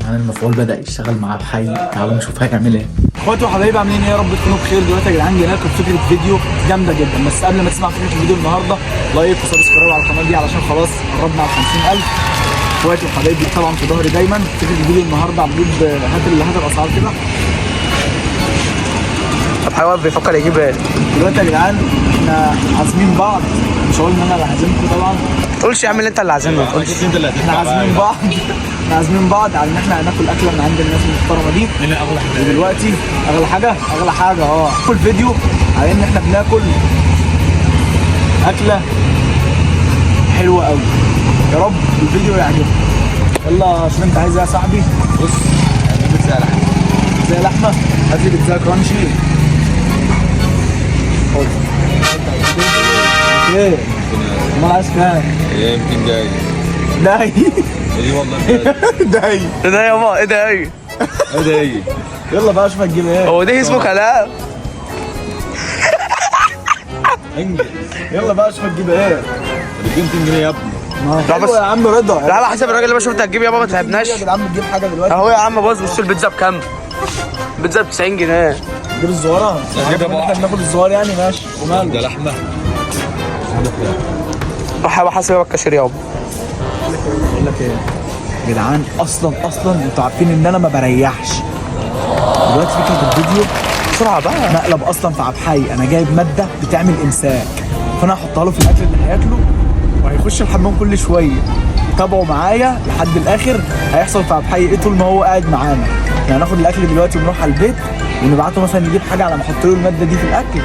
يعني المفعول بدأ يشتغل مع الحي، تعالوا نشوف هيعمل ايه. اخواتي وحبايبي عاملين ايه؟ يا رب تكونوا بخير. دلوقتي يا جدعان جاي لكم فكره فيديو جامده جدا، بس قبل ما تسمع فكره الفيديو النهارده لايك وسبسكرايب على القناه دي علشان خلاص قربنا على 50,000. اخواتي وحبايبي طبعا في ظهري دايما. فكره الفيديو النهارده هنجيب هات الاسعار كده. طب حيوان بيفكر يجيب ايه؟ دلوقتي يا جدعان احنا عازمين بعض، مش هقول ان انا اللي هعزمكم طبعا. ما تقولش يا عم اللي انت اللي عازمنا، ما تقولش احنا عازمين بعض احنا عازمين بعض على ان احنا هناكل اكله من عند الناس المحترمه دي. ودلوقتي اغلى حاجه كل فيديو على ان احنا بناكل اكله حلوه قوي. يا رب الفيديو يعجبك. يلا عشان انت عايز ايه يا صاحبي؟ بص بيتزا لحمه، بيتزا لحمه. هات لي بيتزا كرانشي. خد ايه؟ امال عايز كام؟ ايه يمكن جاي داي ايه والله داي ايه ده يابا؟ ايه ده؟ ايه ايه ده ايه يلا بقى اشوف هتجيب ايه. هو ده اسمه كلام؟ انجز يلا بقى اشوف هتجيب ايه. ب 200 جنيه يا ابني. لا بس يا عم رضا لا على حسب الراجل اللي بشوف انت هتجيب يابا، ما تعبناش. يا جدعان بتجيب حاجه دلوقتي اهو يا عم بص، بصوا البيتزا بكام؟ البيتزا ب 90 جنيه. جيب الزواره. هجيب احنا بناكل الزوار يعني ماشي ده وماله. لحمه روح يابا حاسب يابا الكاشير يابا. بقول لك ايه يا جدعان، اصلا انتوا عارفين ان انا ما بريحش. دلوقتي فكره الفيديو بسرعه بقى. مقلب اصلا في عبد الحي. انا جايب ماده بتعمل امساك، فانا هحطها له في الاكل اللي هياكله وهيخش الحمام كل شويه. تابعوا معايا لحد الاخر. هيحصل في عبد الحي ايه طول ما هو قاعد معانا. يعني ناخد الاكل دلوقتي ونروح على البيت ونبعته مثلا يجيب حاجه على ما احط له الماده دي في الاكل. يا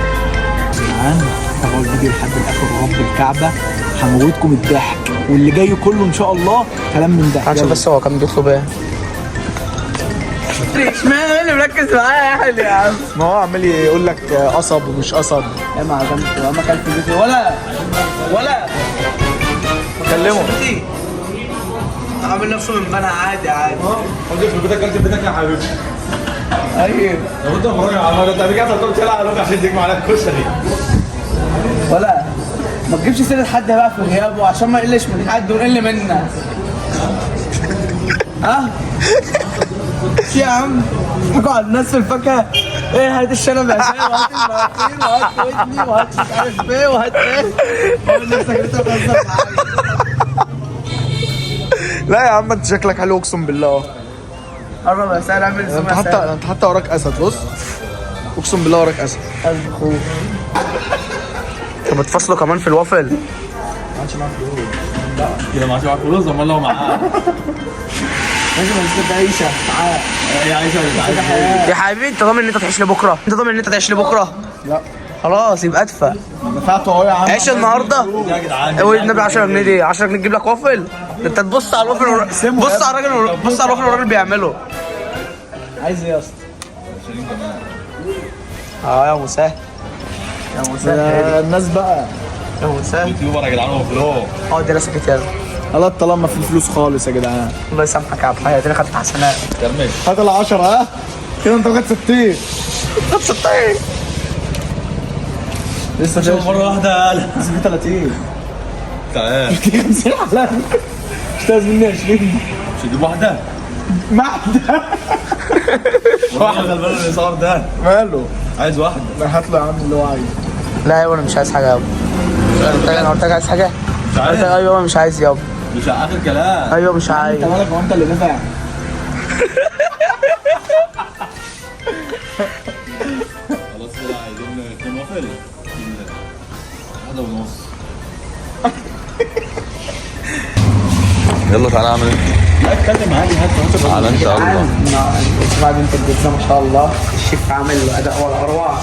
جدعان تابعوا الفيديو لحد الاخر ورب الكعبه هموتكم الضحك، واللي جاي كله ان شاء الله كلام من ده. هنشوف بس هو كان بيطلب ايه. اشمعنى اللي مركز معايا يا اهلي يا عم؟ ما هو عمال يقول لك قصب ومش قصب. يا ما عزمت يا ما كان في البيت ولا كلمه. عامل نفسه من بنا عادي. خد في بيتك، اكلت في بيتك يا حبيبي. ايوه لو انت فرج على انت رجعت تقول تلعب على عشان تجمع عليك كشري. ولا ما تجيبش سيرة حد بقى في غيابه عشان ما يقلش من حد ونقل منا. ها؟ يا عم حكوا على الناس في الفاكهة. ايه هات الشنب يا شاي وهات المراخير وهات ودني وهات مش عارف ايه وهات ايه. عامل نفسك انت بتهزر معايا. لا يا عم انت شكلك حلو اقسم بالله. قرب يا سهل اعمل زوم يا سهل. انت حتى وراك اسد. بص اقسم بالله وراك اسد. قلب اخوك. طب بتفصلوا كمان في الوافل؟ كده معاش معاك فلوس امال لو معاه لازم نسيب عيشه. تعال ايه عايشه ولا عايشه يا حبيبي انت ضامن ان انت تعيش لبكره؟ انت ضامن ان انت تعيش لبكره؟ لا خلاص يبقى ادفع. دفعته اهو يا عم. عيش النهارده. يا جدعان هو النبي 10 جنيه دي 10 جنيه تجيب لك وافل؟ ده انت تبص على الوافل بص على الراجل، بص على الوافل الراجل بيعمله. عايز ايه يا اسطى؟ يا مسهل يا مسهل الناس بقى. يا مسهل. يوتيوبر يا جدعان وفلوس. دي راسك يلا. غلط طالما في فلوس خالص يا جدعان. الله يسامحك يا عبد الحي، اديني خدت حسنات. كرمش هات ال 10 ها كده انت واخد 60. خد 60 لسه شوف مره واحده قال لسه في 30. تعال 50 على مش لازم مني 20. مش تجيب واحده واحده واحده البلد اللي صار ده ماله. عايز واحده. هات له يا عم اللي هو عايزه. لا يابا انا مش عايز حاجه يابا. انا قلت لك عايز حاجه؟ مش عايز ايوه مش عايز يابا. مش اخر كلام. ايوه مش عايز. انت مالك هو انت اللي دافع. خلاص كده عايزين 2 وافل واحده ونص. يلا تعالى اعمل ايه؟ اتكلم عادي. هات تعالى انت يلا. بعد انت البيتزا ما شاء الله الشيف عامل اداء ولا اروع.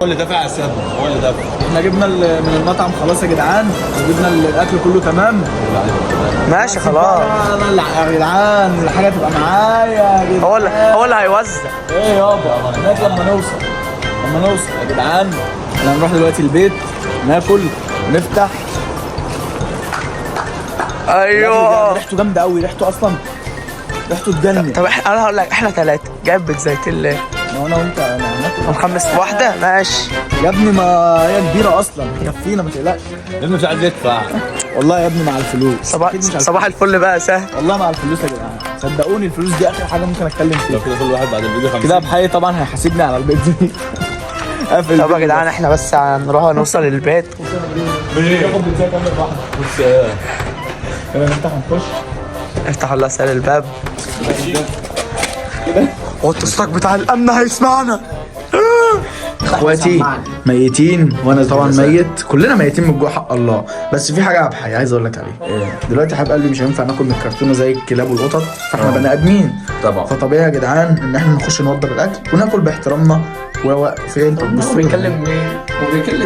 هو اللي دافع يا سيادة، هو اللي دافع. احنا جبنا من المطعم خلاص يا جدعان، وجبنا الاكل كله تمام. ماشي خلاص. انا يا جدعان الحاجه تبقى معايا يا جدعان. هو اللي هيوزع. ايه يابا هناك لما نوصل يا جدعان. احنا هنروح دلوقتي البيت ناكل ونفتح. ايوه ريحته جامده قوي، ريحته اصلا ريحته تجنن. طب انا هقول لك احنا 3 جايب بيتزايتين ليه؟ ما انا وانت هناكل هنخمس في واحده ماشي يا ابني، ما هي كبيره اصلا تكفينا ما تقلقش. لانه مش عايز يدفع. والله يا ابني مع الفلوس. صباح الفل بقى سهل. والله مع الفلوس يا جدعان، صدقوني الفلوس دي اخر حاجه ممكن اتكلم فيها. لو كده كل واحد بعد الفيديو 50 كده بحي طبعا هيحاسبني على البيتزا دي. قافل. طب يا جدعان احنا بس هنروح نوصل البيت. ناخد بيتزا كامله واحده. بص كده نفتح نخش. افتح الله سهل الباب. والتصطاق بتاع الامن هيسمعنا. اخواتي ميتين وانا طبعا ميت، كلنا ميتين من جوه حق الله. بس في حاجه يا بحي عايز اقول لك عليها. دلوقتي حبيب قلبي مش هينفع ناكل من الكرتونه زي الكلاب والقطط، فاحنا بني ادمين طبعا. فطبيعي يا جدعان ان احنا نخش نوضب الاكل وناكل باحترامنا. فين انتوا بتبصوا بيتكلم مين؟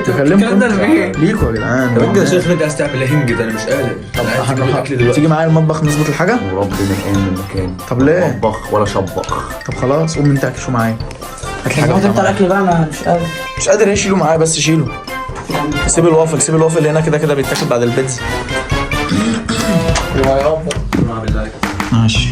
بكلمكم ليكوا يا جدعان. طب انت يا شيخ انت عايز تعمل ايه هنجد؟ انا مش قادر. طب انا عايز اجيب الاكل دلوقتي. تيجي معايا المطبخ نظبط الحاجه. وربنا من مكان. طب ليه؟ مطبخ ولا شبخ. طب خلاص قوم انت اكشوا معايا. انت الاكل بقى انا مش قادر. ايه شيلوا معايا بس شيلوا. سيب الوافل هنا كده بيتاكل بعد البيتزا. ماشي.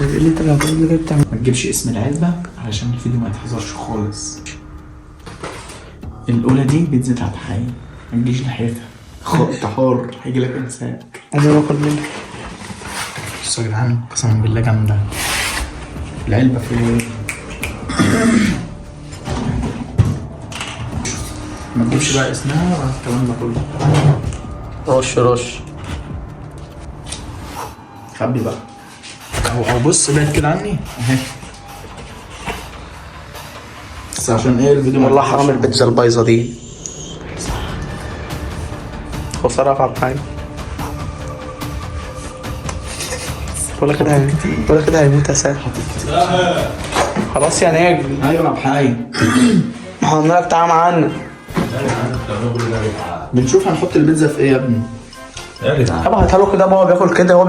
اللي انت لو بتعمل ما تجيبش اسم العلبة علشان الفيديو ما يتحذرش خالص. الأولى دي بيتزا بتاعت حي، ما تجيش ناحيتها. خط حر هيجي لك إمساك. عايز اكل منك. بصوا يا جدعان قسما بالله جامدة. العلبة فين؟ ما تجيبش بقى اسمها ولا الكلام ده كله. رش خبي بقى. او بص بعد كده عني اهي. بس عشان ايه الفيديو والله حرام البيتزا البايظه دي. خساره على الحاجه. ولا كده هيموت يا سهل. خلاص يا ناجم. ايوه بحاي. ما احنا قلنا لك تعالى معانا. بنشوف هنحط البيتزا في ايه يا ابني. يا جدعان طب هاتها له كده. هو بياكل كده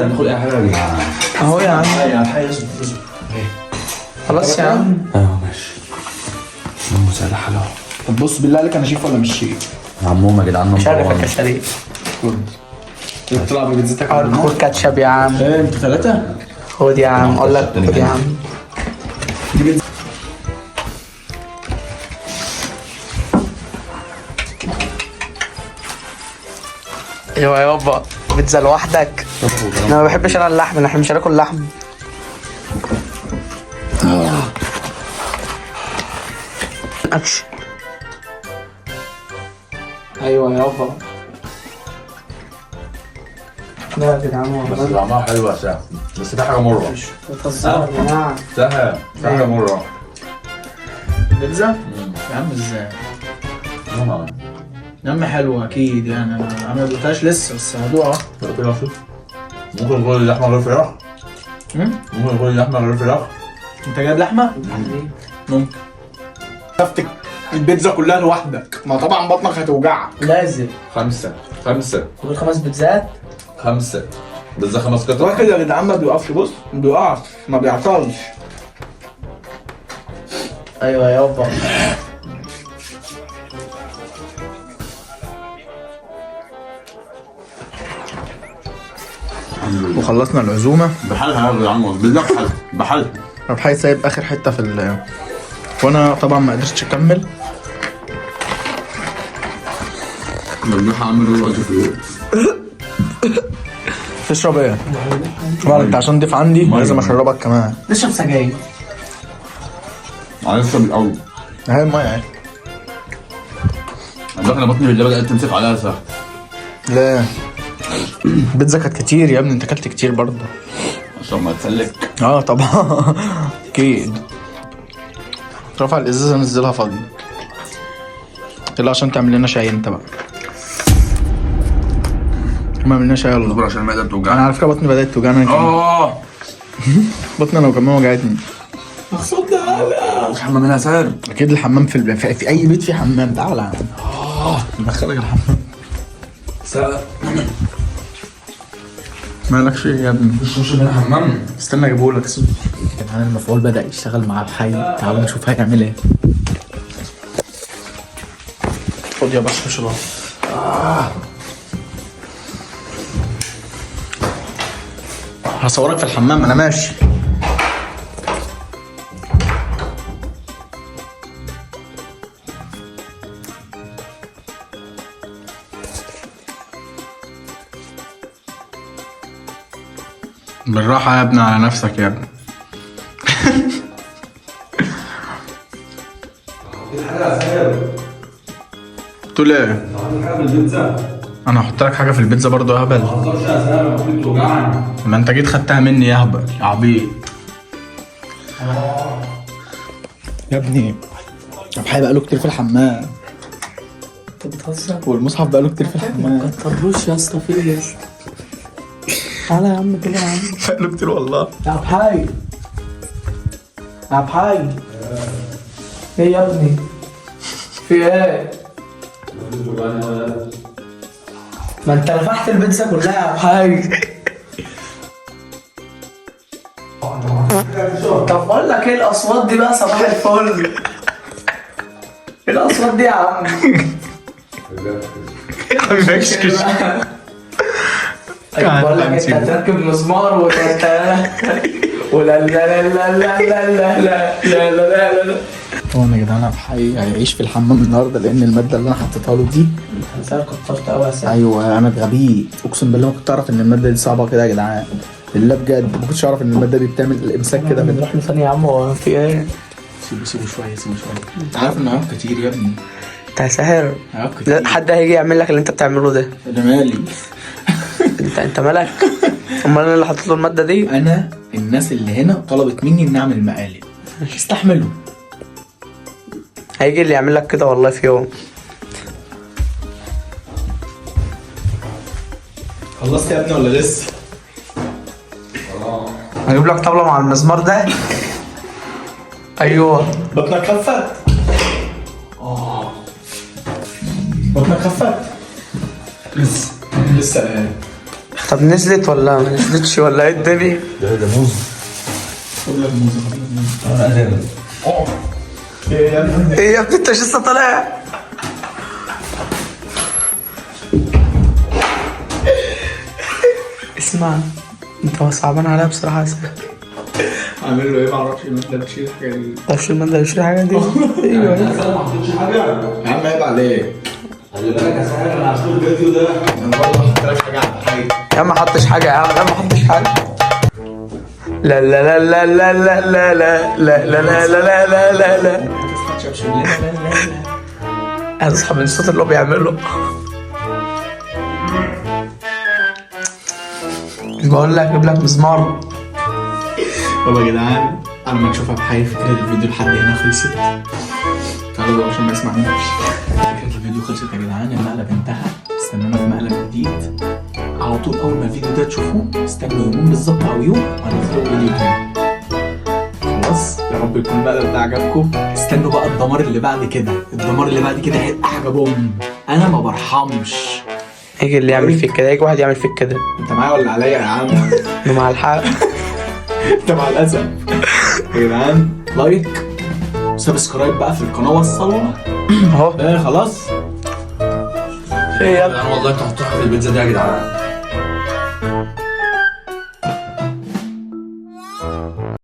ناخد اي حاجه يا جدعان. اهو يا عم. يا حي اصبر. خلاص يا عم. ايوه ماشي. امه سهله حلاوه. طب بص بالله عليك انا شيف ولا مش شيف؟ يا عمهم يا جدعان مش عارف نمبر 1. الكشريف. طلع ببيتزتك. خد كاتشب يا عم. ايه انتوا ثلاثة؟ خد يا عم. اقول لك خد يا عم. ايوه يابا بيتزا لوحدك. انا ما بحبش انا اللحم. احنا مش هناكل لحم. اكشن. ايوه يابا. لا يا جدعان بس طعمها حلو يا سهل. بس في حاجه مره. بتهزروا يا جماعه. سهل في حاجه مره. بيتزا؟ يا عم ازاي؟ يا عم حلوة اكيد يعني. انا ما دوقتهاش لسه بس هدوقها. ممكن يكون اللحمه غير فراخ. ممكن يكون اللحمه غير فراخ. انت جايب لحمة؟ ممكن. شفتك البيتزا كلها لوحدك، ما طبعا بطنك هتوجعك. لازم. 5 خد 5 بيتزات. 5 بيتزا 5 قطع. الواحد يا جدعان ما بيقفش. بص ما بيقعش ما بيعطلش. ايوه يابا. وخلصنا العزومة. بحالها يا جدعان بالله بحالها. ربحي سايب اخر حتة في وانا طبعا ما قدرتش اكمل. بنروح اعمل دلوقتي في اليوم. تشرب ايه؟ طبعا انت عشان ضيف عندي لازم اشربك كمان. نشرب سجاير. عايز اشرب الاول. اهي المية اهي. انا بطني بالله بدات تمسك عليها سهل. لا البيتزا كانت كتير يا ابني، انت اكلت كتير برضه عشان ما تسلك. اه طبعا اكيد. رفع الازازه نزلها فاضيه. يلا عشان تعمل لنا شاي انت بقى. ما عملناش يلا. اصبر عشان المعده انا بتوجعني. على فكره بطني بدات توجعني انا كمان. بطني انا كمان وجعتني. مش حمام هنا سهر. اكيد الحمام في اي بيت فيه حمام. تعالى يا عم ندخلك الحمام. سهر. مالك في ايه يا ابني؟ مش هنا حمام. استنى اجيبهولك. كمان المفعول بدأ يشتغل مع الحي. تعالوا نشوف هيعمل ايه. خد يا باشا اشرب. هصورك في الحمام انا ماشي. بالراحة يا ابني على نفسك يا ابني. تقول ايه؟ انا هحط لك حاجة في البيتزا برضو يا هبل. ما انت جيت خدتها مني يا هبل يا عبيط. يا ابني الحي بقاله كتير في الحمام. انت بتهزر؟ والمصحف بقاله كتير في الحمام. ما تطروش يا اسطى، في ايه يا اسطى؟ تعالى يا عم كده يا عم. بقاله كتير والله. يا بحاي يا بحاي، ايه يا ابني؟ في ايه؟ ما انت نفحت البيتزا كلها يا بحاي. طب اقول لك ايه الاصوات دي بقى؟ صباح الفل. ايه الاصوات دي يا عم؟ بقول لك انت هتركب مسمار ولا لا لا لا لا لا لا لا لا لا لا. طبعا يا جدعان الحي هيعيش في الحمام النهارده لان الماده اللي انا حطيتها له دي. انا كترت قوي يا سيدي. ايوه انا اتغبيت اقسم بالله. ما كنت اعرف ان الماده دي صعبه كده يا جدعان. بالله بجد ما كنتش اعرف ان الماده دي بتعمل الامساك كده. نروح له ثاني يا عم. هو في ايه؟ سيبه شويه. انت عارف انه هيقعد كتير يا ابني. انت ساحر. هيقعد كتير. لا حد هيجي يعمل لك اللي انت بتعمله ده. انا مالي. انت مالك؟ امال انا اللي حطيت له الماده دي. انا الناس اللي هنا طلبت مني اني اعمل مقالب. استحملوا. هيجي اللي يعمل لك كده والله في يوم. خلصت يا ابني ولا لسه؟ هجيب لك طاوله مع المزمار ده. ايوه. بطنك خفت. بطنك خفت. لسه الان. طب نزلت ولا ما نزلتش ولا ايه الدنيا؟ ده موز. خد لك موزه. انا قادر. ايه يا ابني؟ ايه يا ابني انت لسه طالع؟ اسمع انت صعبان عليا بصراحه يا سيدي. عامل له ايه؟ معرفش. الماده بتشيل الحاجه دي. طب الماده مش حاجه دي. ايوه انا ما حطيتش حاجه. يا عم عيب عليك. خلي بالك يا سهر انا عشان الفيديو ده. انا برضه ما حطيتش حاجه على الحي. يا عم ما حطش حاجه يا عم. لا ما حطش حاجه. لا لا لا لا لا لا لا لا لا لا لا لا لا لا. هتصحى من الصوت اللي هو بيعمله. مش بقول لك اجيب لك مسمار. طب يا جدعان انا ما نشوفها بحي. فكرة الفيديو لحد هنا خلصت. تعالوا بقى عشان ما يسمعناش. فكرة الفيديو خلصت يا جدعان. المقلب انتهى. استنونا في مقلب جديد على طول. اول ما الفيديو ده تشوفوه استنوا يومين بالظبط او يوم هننزلوا فيديو تاني. خلاص يا رب يكون المقلب ده عجبكم. استنوا بقى الدمار اللي بعد كده. الدمار اللي بعد كده هيبقى حاجه بوم. انا ما برحمش. يجي اللي يعمل فيك كده. يجي واحد يعمل فيك كده. انت معايا ولا عليا يا عم؟ انه مع الحق. انت مع الاسف. يا جدعان لايك وسبسكرايب بقى في القناه. وصلنا اهو. ايه خلاص. ايه يا ابني؟ انا والله كنت هحطها في البيتزا دي يا جدعان.